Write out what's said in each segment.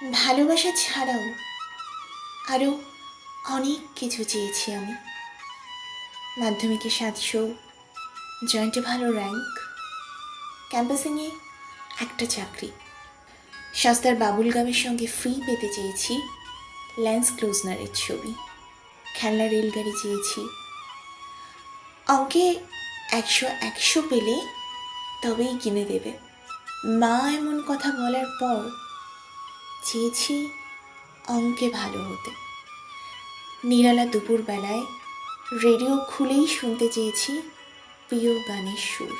ভালোবাসা ছাড়াও আরও অনেক কিছু চেয়েছি আমি। মাধ্যমিকে 700, জয়েন্টে ভালো র্যাঙ্ক, ক্যাম্পাসিংয়ে একটা চাকরি, সস্তার বাবুল গামের সঙ্গে ফ্রি পেতে চেয়েছি ল্যান্স ক্লোজনারের ছবি, খেলনা রেলগাড়ি চেয়েছি, অঙ্কে 100 পেলে তবেই কিনে দেবে মা এমন কথা বলার পর চেয়েছি অঙ্কে ভালো হতে। নিরালা দুপুরবেলায় রেডিও খুলেই শুনতে চেয়েছি প্রিয় গানের সুর।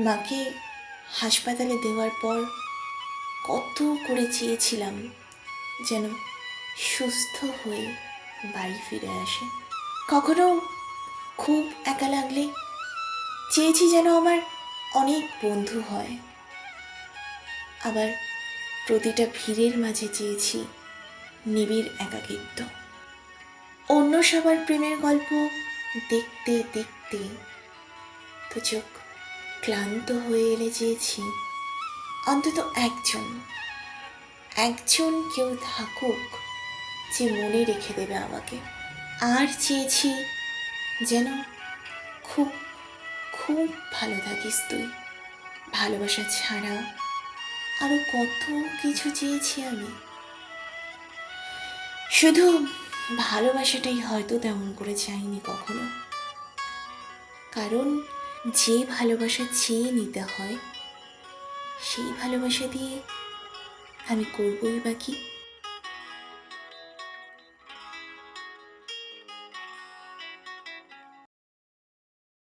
মাকে হাসপাতালে দেওয়ার পর কত করে চেয়েছিলাম যেন সুস্থ হয়ে বাড়ি ফিরে আসে। কখনো খুব একা লাগলে চেয়েছি যেন আমার অনেক বন্ধু হয়। আবার প্রতিটা ভিড়ের মাঝে চেয়েছি নিবিড় একাকিত্ব। অন্য সবার প্রেমের গল্প দেখতে দেখতে তো চোখ ক্লান্ত হয়ে এলে চেয়েছি অন্তত একজন কেউ থাকুক যে মনে রেখে দেবে আমাকে। আর চেয়েছি যেন খুব খুব ভালো থাকিস তুই। ভালোবাসা ছাড়া আরও কত কিছু চেয়েছি আমি। শুধু ভালোবাসাটাই হয়তো তেমন করে চাইনি কখনো, কারণ যে ভালোবাসা চেয়ে নিতে হয় সেই ভালোবাসা দিয়ে আমি করবই বা কি।